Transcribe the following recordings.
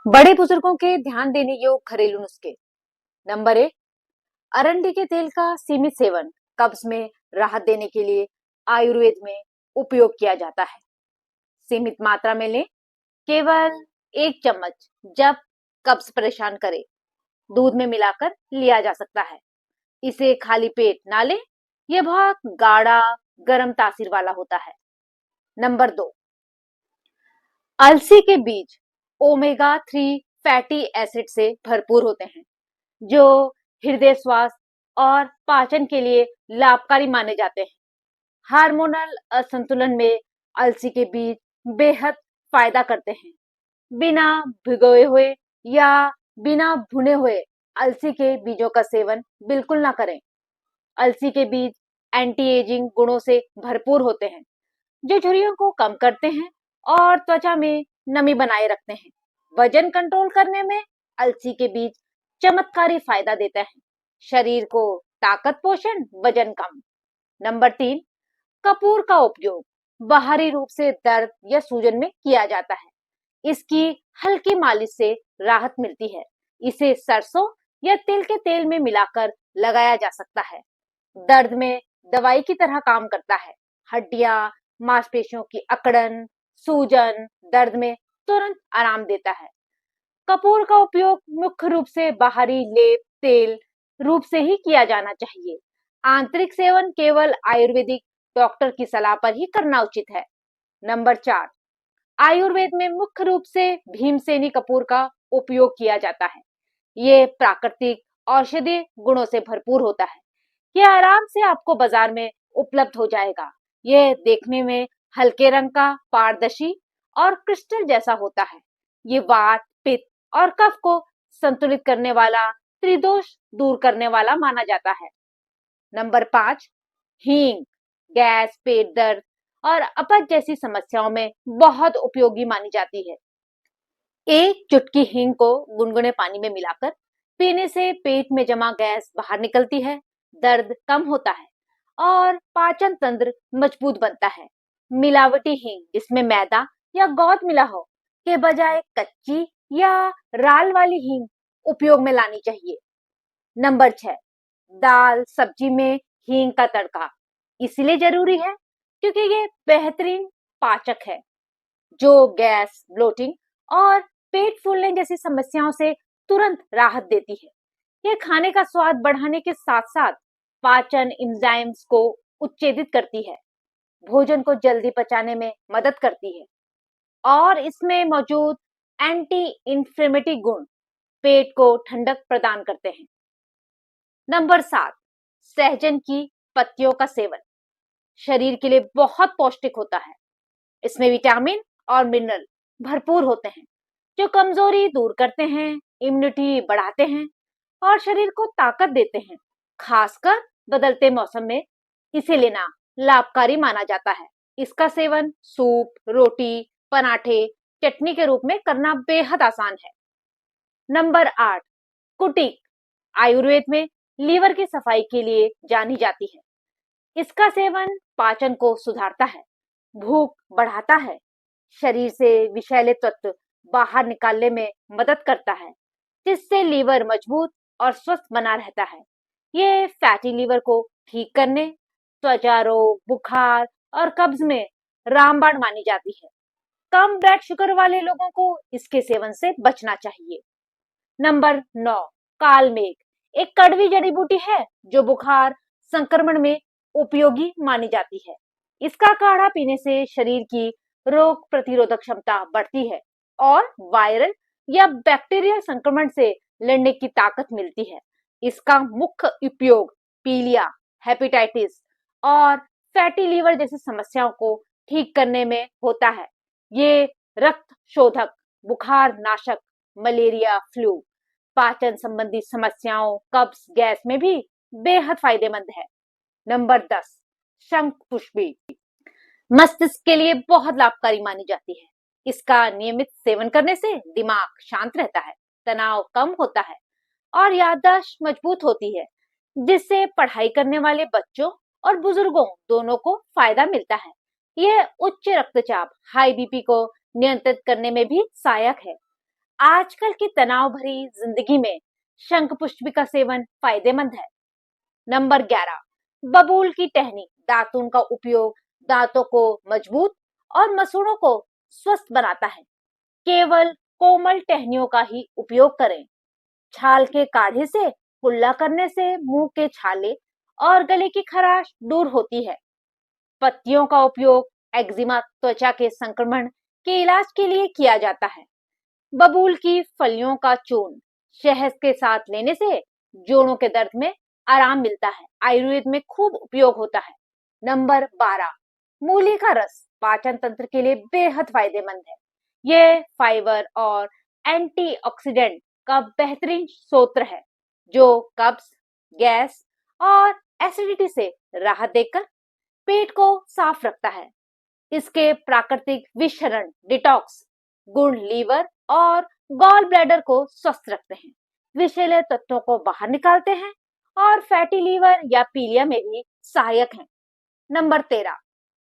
बड़े बुजुर्गों के ध्यान देने योग्य घरेलू नुस्खे। नंबर 1, अरंडी के तेल का सीमित सेवन कब्ज में राहत देने के लिए आयुर्वेद में उपयोग किया जाता है। सीमित मात्रा में लें, केवल 1 चम्मच जब कब्ज परेशान करे, दूध में मिलाकर लिया जा सकता है। इसे खाली पेट ना लें, यह बहुत गाढ़ा गर्म तासीर वाला होता है। नंबर 2, अलसी के बीज ओमेगा 3 फैटी एसिड से भरपूर होते हैं, जो हृदय स्वास्थ्य और पाचन के लिए लाभकारी माने जाते हैं। हार्मोनल असंतुलन में अलसी के बीज बेहद फायदा करते हैं। बिना भिगोए हुए या बिना भुने हुए अलसी के बीजों का सेवन बिल्कुल ना करें। अलसी के बीज एंटी एजिंग गुणों से भरपूर होते हैं, जो झुर्रियों को कम करते हैं और त्वचा में नमी बनाए रखते हैं। वजन कंट्रोल करने में अलसी के बीज चमत्कारी फायदा देता है। शरीर को ताकत, पोषण, वजन कम। नंबर 3, कपूर का उपयोग बाहरी रूप से दर्द या सूजन में किया जाता है। इसकी हल्की मालिश से राहत मिलती है। इसे सरसों या तिल के तेल में मिलाकर लगाया जा सकता है। दर्द में दवाई की तरह काम करता है। हड्डियां, मांसपेशियों की अकड़न, सूजन, दर्द में तुरंत आराम देता है। कपूर का उपयोग मुख्य रूप से बाहरी लेप, तेल रूप से ही किया जाना चाहिए। आंतरिक सेवन केवल आयुर्वेदिक डॉक्टर की सलाह पर ही करना उचित है। नंबर 4, आयुर्वेद में मुख्य रूप से भीमसेनी कपूर का उपयोग किया जाता है। ये प्राकृतिक औषधीय गुणों से भरपूर होता है। यह आराम से आपको बाजार में उपलब्ध हो जाएगा। यह देखने में हल्के रंग का, पारदर्शी और क्रिस्टल जैसा होता है। ये वात, पित्त और कफ को संतुलित करने वाला, त्रिदोष दूर करने वाला माना जाता है। नंबर 5, हींग गैस, पेट दर्द और अपच जैसी समस्याओं में बहुत उपयोगी मानी जाती है। एक चुटकी हींग को गुनगुने पानी में मिलाकर पीने से पेट में जमा गैस बाहर निकलती है, दर्द कम होता है और पाचन तंत्र मजबूत बनता है। मिलावटी हींग जिसमें मैदा या गोंद मिला हो के बजाय कच्ची या राल वाली हींग उपयोग में लानी चाहिए। नंबर 6, दाल सब्जी में हींग का तड़का इसलिए जरूरी है क्योंकि ये बेहतरीन पाचक है, जो गैस, ब्लोटिंग और पेट फूलने जैसी समस्याओं से तुरंत राहत देती है। यह खाने का स्वाद बढ़ाने के साथ साथ पाचन एंजाइम्स को उत्तेजित करती है, भोजन को जल्दी पचाने में मदद करती है और इसमें मौजूद एंटी इंफ्लेमेटरी गुण पेट को ठंडक प्रदान करते हैं। नंबर 7, सहजन की पत्तियों का सेवन शरीर के लिए बहुत पौष्टिक होता है। इसमें विटामिन और मिनरल भरपूर होते हैं, जो कमजोरी दूर करते हैं, इम्यूनिटी बढ़ाते हैं और शरीर को ताकत देते हैं। खासकर बदलते मौसम में इसे लेना लाभकारी माना जाता है। इसका सेवन सूप, रोटी, पराठे, चटनी के रूप में करना बेहद आसान है। नंबर 8, कुटिक आयुर्वेद में लीवर की सफाई के लिए जानी जाती है। इसका सेवन पाचन को सुधारता है, भूख बढ़ाता है, शरीर से विषैले तत्व बाहर निकालने में मदद करता है, जिससे लीवर मजबूत और स्वस्थ बना रहता है। ये फैटी लीवर को ठीक करने, त्वचा रोग, बुखार और कब्ज में रामबाण मानी जाती है। कम ब्लड शुगर वाले लोगों को इसके सेवन से बचना चाहिए। नंबर 9, काल मेघ एक कड़वी जड़ी बूटी है जो बुखार संक्रमण में उपयोगी मानी जाती है। इसका काढ़ा पीने से शरीर की रोग प्रतिरोधक क्षमता बढ़ती है और वायरल या बैक्टीरियल संक्रमण से लड़ने की ताकत मिलती है। इसका मुख्य उपयोग पीलिया, हेपेटाइटिस और फैटी लीवर जैसी समस्याओं को ठीक करने में होता है। ये रक्त शोधक, बुखार नाशक, मलेरिया, फ्लू, पाचन संबंधी समस्याओं, कब्ज, गैस में भी बेहद फायदेमंद है। नंबर 10, शंख पुष्पी मस्तिष्क के लिए बहुत लाभकारी मानी जाती है। इसका नियमित सेवन करने से दिमाग शांत रहता है, तनाव कम होता है और याददाश्त मजबूत होती है, जिससे पढ़ाई करने वाले बच्चों और बुजुर्गों दोनों को फायदा मिलता है। यह उच्च रक्तचाप, हाई बीपी को नियंत्रित करने में भी सहायक है। आजकल की तनाव भरी जिंदगी में शंख पुष्प का सेवन फायदेमंद है। नंबर 11, बबूल की टहनी। दातुन का उपयोग दांतों को मजबूत और मसूड़ों को स्वस्थ बनाता है। केवल कोमल टहनियों का ही उपयोग करें। छाल के काढ़े से कुल्ला करने से मुंह के छाले और गले की खराश दूर होती है। पत्तियों का उपयोग एक्जिमा, त्वचा के संक्रमण के इलाज के लिए किया जाता है। बबूल की फलियों का चूर्ण शहद के साथ लेने से जोड़ों के दर्द में आराम मिलता है। आयुर्वेद में खूब उपयोग होता है। नंबर 12, मूली का रस पाचन तंत्र के लिए बेहद फायदेमंद है। ये फाइबर और एंटीऑक्सीडेंट का बेहतरीन स्रोत है, जो कब्ज, गैस और एसिडिटी से राहत देकर पेट को साफ रखता है। इसके प्राकृतिक विषहरण डिटॉक्स गुण लीवर और गॉल ब्लैडर को स्वस्थ रखते हैं, विषैले तत्वों को बाहर निकालते हैं और फैटी लीवर या पीलिया में भी सहायक हैं। नंबर 13,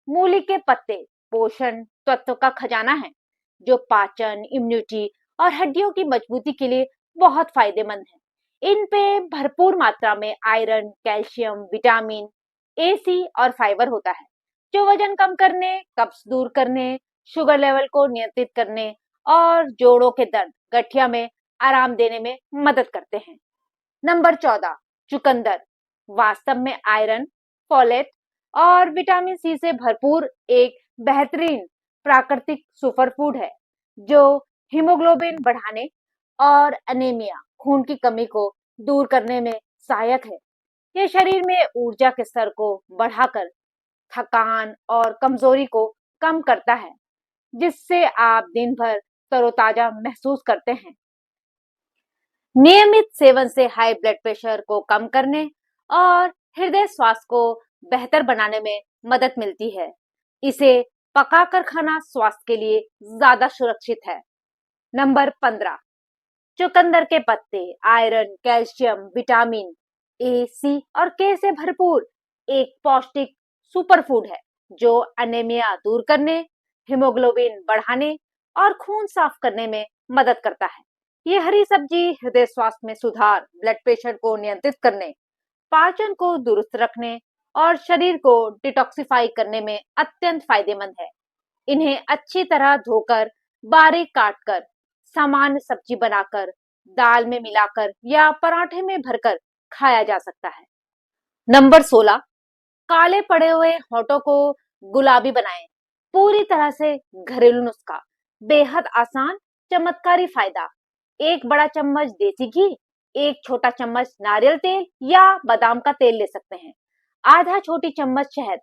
मूली के पत्ते पोषण तत्व का खजाना है, जो पाचन, इम्यूनिटी और हड्डियों की मजबूती के लिए बहुत फायदेमंद है। इन पे भरपूर मात्रा में आयरन, कैल्शियम, विटामिन ए, सी और फाइबर होता है, जो वजन कम करने, कब्ज दूर करने, शुगर लेवल को नियंत्रित करने और जोड़ों के दर्द, गठिया में आराम देने में मदद करते हैं। नंबर 14, चुकंदर वास्तव में आयरन, फोलेट और विटामिन सी से भरपूर एक बेहतरीन प्राकृतिक सुपरफूड है, जो हीमोग्लोबिन बढ़ाने और एनीमिया, खून की कमी को दूर करने में सहायक है। ये शरीर में ऊर्जा के स्तर को बढ़ाकर थकान और कमजोरी को कम करता है, जिससे आप दिन भर तरोताजा महसूस करते हैं। नियमित सेवन से हाई ब्लड प्रेशर को कम करने और हृदय स्वास्थ्य को बेहतर बनाने में मदद मिलती है। इसे पकाकर खाना स्वास्थ्य के लिए ज्यादा सुरक्षित है। नंबर 15, चुकंदर के पत्ते आयरन, कैल्शियम, विटामिन ए, सी और के से भरपूर एक पौष्टिक सुपरफूड है, जो अनीमिया दूर करने, हीमोग्लोबिन बढ़ाने और खून साफ करने में मदद करता है। ये हरी सब्जी हृदय स्वास्थ्य में सुधार, ब्लड प्रेशर को नियंत्रित करने, पाचन को दुरुस्त रखने और शरीर को डिटॉक्सिफाई करने में अत्यंत फायदेमंद है। इन्हें अच्छी तरह धोकर, बारीक काटकर, सामान्य सब्जी बनाकर, दाल में मिलाकर या पराठे में भरकर खाया जा सकता है। नंबर 16, काले पड़े हुए होठों को गुलाबी बनाएं। पूरी तरह से घरेलू नुस्खा, बेहद आसान, चमत्कारी फायदा। एक बड़ा चम्मच देसी घी, एक छोटा चम्मच नारियल तेल या बादाम का तेल ले सकते हैं, आधा छोटी चम्मच शहद।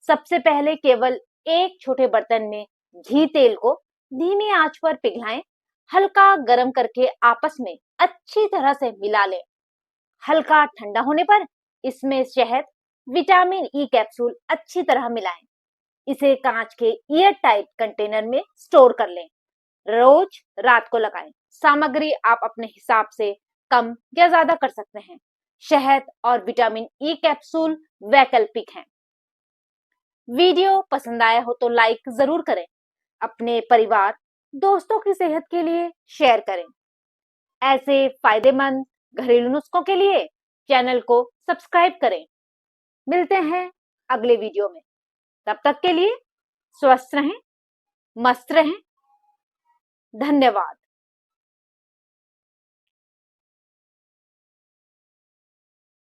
सबसे पहले केवल एक छोटे बर्तन में घी तेल को धीमी आंच पर पिघलाएं, हल्का गरम करके आपस में अच्छी तरह से मिला लें। हल्का ठंडा होने पर इसमें शहद, विटामिन ई कैप्सूल अच्छी तरह मिलाएं। इसे कांच के एयर टाइट कंटेनर में स्टोर कर लें। रोज रात को लगाएं। सामग्री आप अपने हिसाब से कम या ज्यादा कर सकते हैं। शहद और विटामिन ई कैप्सूल वैकल्पिक हैं। वीडियो पसंद आया हो तो लाइक जरूर करें। अपने परिवार, दोस्तों की सेहत के लिए शेयर करें। ऐसे फायदेमंद घरेलू नुस्खों के लिए चैनल को सब्सक्राइब करें। मिलते हैं अगले वीडियो में। तब तक के लिए स्वस्थ रहें, मस्त रहें। धन्यवाद।